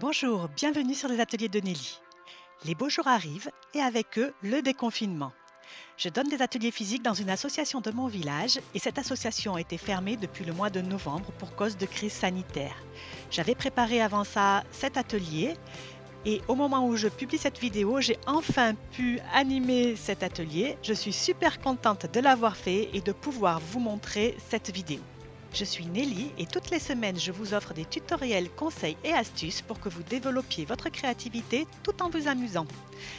Bonjour, bienvenue sur les ateliers de Nelly. Les beaux jours arrivent et avec eux le déconfinement. Je donne des ateliers physiques dans une association de mon village et cette association a été fermée depuis le mois de novembre pour cause de crise sanitaire. J'avais préparé avant ça cet atelier et au moment où je publie cette vidéo, j'ai enfin pu animer cet atelier. Je suis super contente de l'avoir fait et de pouvoir vous montrer cette vidéo. Je suis Nelly et toutes les semaines, je vous offre des tutoriels, conseils et astuces pour que vous développiez votre créativité tout en vous amusant.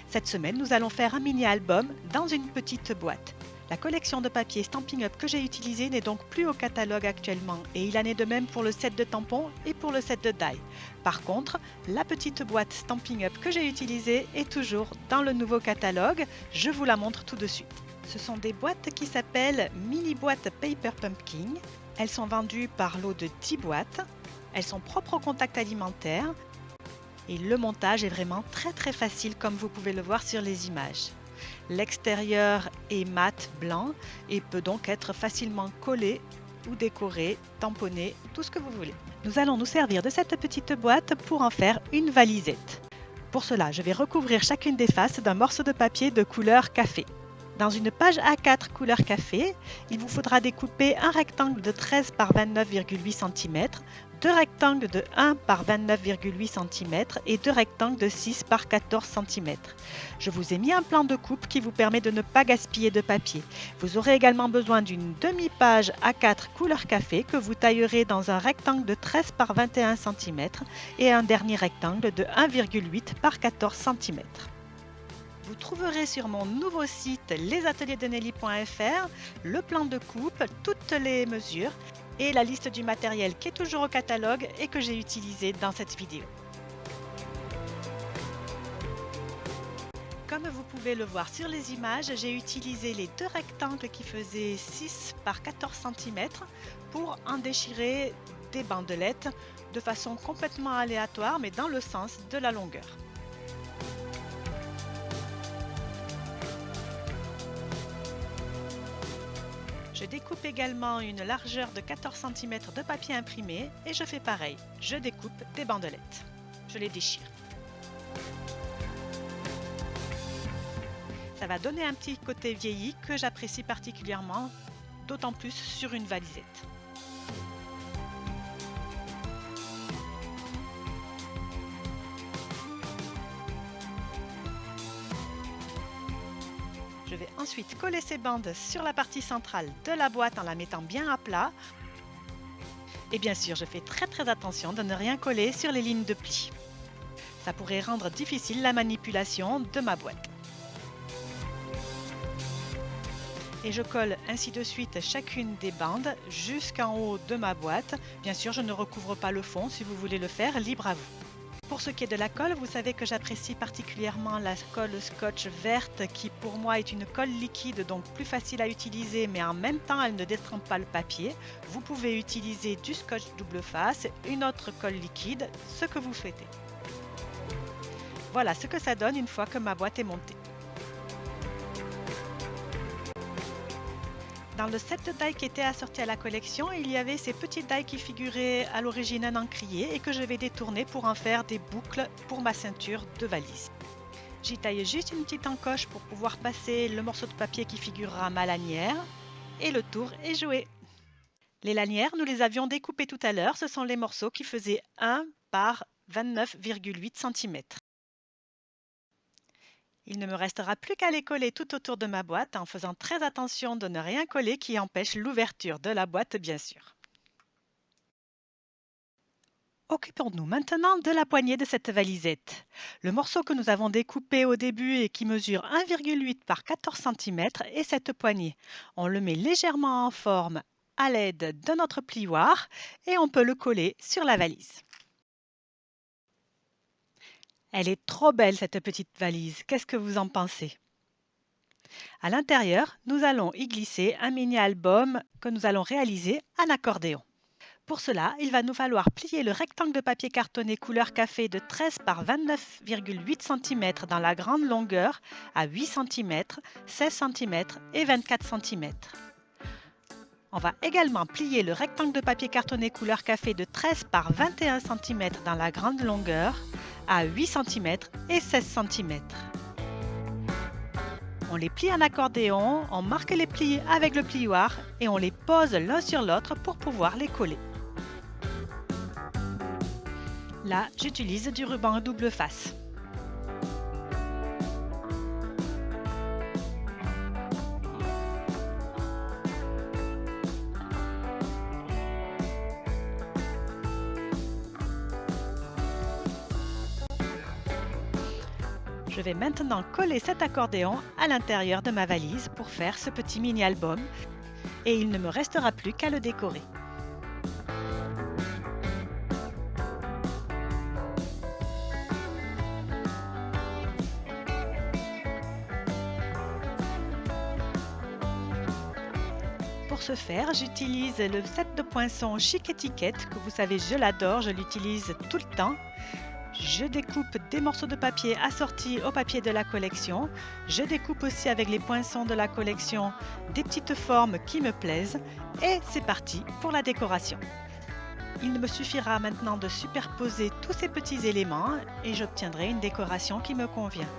Cette semaine, nous allons faire un mini-album dans une petite boîte. La collection de papier Stampin' Up que j'ai utilisé n'est donc plus au catalogue actuellement et il en est de même pour le set de tampons et pour le set de die. Par contre, la petite boîte Stampin' Up que j'ai utilisée est toujours dans le nouveau catalogue. Je vous la montre tout de suite. Ce sont des boîtes qui s'appellent Mini Boîte Paper Pumpkin. Elles sont vendues par lot de 10 boîtes. Elles sont propres au contact alimentaire. Et le montage est vraiment très facile comme vous pouvez le voir sur les images. L'extérieur est mat blanc et peut donc être facilement collé ou décoré, tamponné, tout ce que vous voulez. Nous allons nous servir de cette petite boîte pour en faire une valisette. Pour cela, je vais recouvrir chacune des faces d'un morceau de papier de couleur café. Dans une page A4 couleur café, il vous faudra découper un rectangle de 13 par 29,8 cm, deux rectangles de 1 par 29,8 cm et deux rectangles de 6 par 14 cm. Je vous ai mis un plan de coupe qui vous permet de ne pas gaspiller de papier. Vous aurez également besoin d'une demi-page A4 couleur café que vous taillerez dans un rectangle de 13 par 21 cm et un dernier rectangle de 1,8 par 14 cm. Vous trouverez sur mon nouveau site lesateliersdenelly.fr le plan de coupe, toutes les mesures et la liste du matériel qui est toujours au catalogue et que j'ai utilisé dans cette vidéo. Comme vous pouvez le voir sur les images, j'ai utilisé les deux rectangles qui faisaient 6 par 14 cm pour en déchirer des bandelettes de façon complètement aléatoire mais dans le sens de la longueur. Je découpe également une largeur de 14 cm de papier imprimé et je fais pareil, je découpe des bandelettes. Je les déchire. Ça va donner un petit côté vieilli que j'apprécie particulièrement, d'autant plus sur une valisette. Je vais ensuite coller ces bandes sur la partie centrale de la boîte en la mettant bien à plat. Et bien sûr, je fais très attention de ne rien coller sur les lignes de pli. Ça pourrait rendre difficile la manipulation de ma boîte. Et je colle ainsi de suite chacune des bandes jusqu'en haut de ma boîte. Bien sûr, je ne recouvre pas le fond. Si vous voulez le faire, libre à vous. Pour ce qui est de la colle, vous savez que j'apprécie particulièrement la colle scotch verte qui pour moi est une colle liquide, donc plus facile à utiliser, mais en même temps elle ne détrempe pas le papier. Vous pouvez utiliser du scotch double face, une autre colle liquide, ce que vous souhaitez. Voilà ce que ça donne une fois que ma boîte est montée. Dans le set de die qui était assorti à la collection, il y avait ces petits die qui figuraient à l'origine un encrier et que je vais détourner pour en faire des boucles pour ma ceinture de valise. J'y taille juste une petite encoche pour pouvoir passer le morceau de papier qui figurera ma lanière et le tour est joué. Les lanières, nous les avions découpées tout à l'heure, ce sont les morceaux qui faisaient 1 par 29,8 cm. Il ne me restera plus qu'à les coller tout autour de ma boîte en faisant très attention de ne rien coller qui empêche l'ouverture de la boîte, bien sûr. Occupons-nous maintenant de la poignée de cette valisette. Le morceau que nous avons découpé au début et qui mesure 1,8 par 14 cm est cette poignée. On le met légèrement en forme à l'aide de notre plioir et on peut le coller sur la valise. Elle est trop belle cette petite valise, qu'est-ce que vous en pensez? À l'intérieur, nous allons y glisser un mini-album que nous allons réaliser en accordéon. Pour cela, il va nous falloir plier le rectangle de papier cartonné couleur café de 13 par 29,8 cm dans la grande longueur à 8 cm, 16 cm et 24 cm. On va également plier le rectangle de papier cartonné couleur café de 13 par 21 cm dans la grande longueur à 8 cm et 16 cm. On les plie en accordéon, on marque les plis avec le plioir et on les pose l'un sur l'autre pour pouvoir les coller. Là, j'utilise du ruban à double face. Je vais maintenant coller cet accordéon à l'intérieur de ma valise pour faire ce petit mini-album et il ne me restera plus qu'à le décorer. Pour ce faire, j'utilise le set de poinçons Chic Étiquette que vous savez, je l'adore, je l'utilise tout le temps. Je découpe des morceaux de papier assortis au papier de la collection. Je découpe aussi avec les poinçons de la collection des petites formes qui me plaisent. Et c'est parti pour la décoration. Il me suffira maintenant de superposer tous ces petits éléments et j'obtiendrai une décoration qui me convient.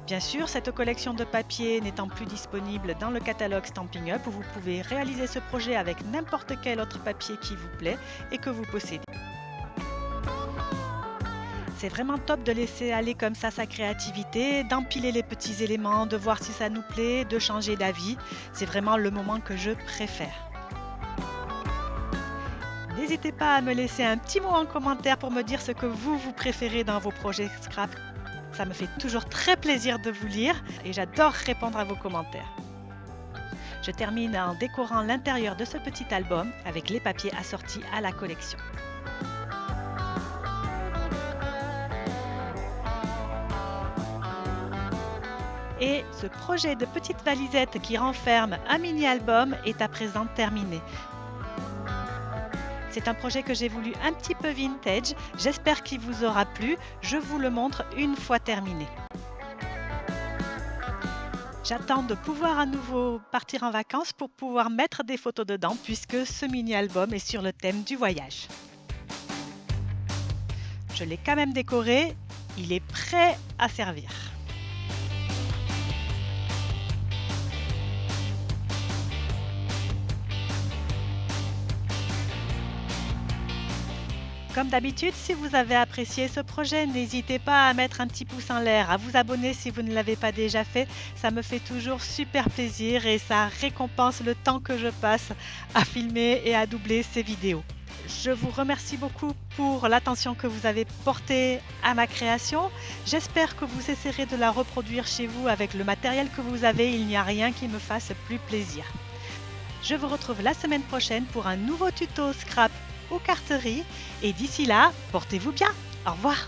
Bien sûr, cette collection de papier n'étant plus disponible dans le catalogue Stampin' Up, vous pouvez réaliser ce projet avec n'importe quel autre papier qui vous plaît et que vous possédez. C'est vraiment top de laisser aller comme ça sa créativité, d'empiler les petits éléments, de voir si ça nous plaît, de changer d'avis. C'est vraiment le moment que je préfère. N'hésitez pas à me laisser un petit mot en commentaire pour me dire ce que vous préférez dans vos projets scrap. Ça me fait toujours très plaisir de vous lire et j'adore répondre à vos commentaires. Je termine en décorant l'intérieur de ce petit album avec les papiers assortis à la collection. Et ce projet de petite valisette qui renferme un mini-album est à présent terminé. C'est un projet que j'ai voulu un petit peu vintage. J'espère qu'il vous aura plu. Je vous le montre une fois terminé. J'attends de pouvoir à nouveau partir en vacances pour pouvoir mettre des photos dedans puisque ce mini-album est sur le thème du voyage. Je l'ai quand même décoré. Il est prêt à servir. Comme d'habitude, si vous avez apprécié ce projet, n'hésitez pas à mettre un petit pouce en l'air, à vous abonner si vous ne l'avez pas déjà fait. Ça me fait toujours super plaisir et ça récompense le temps que je passe à filmer et à doubler ces vidéos. Je vous remercie beaucoup pour l'attention que vous avez portée à ma création. J'espère que vous essaierez de la reproduire chez vous avec le matériel que vous avez. Il n'y a rien qui me fasse plus plaisir. Je vous retrouve la semaine prochaine pour un nouveau tuto scrap ou carterie et d'ici là, portez-vous bien. Au revoir.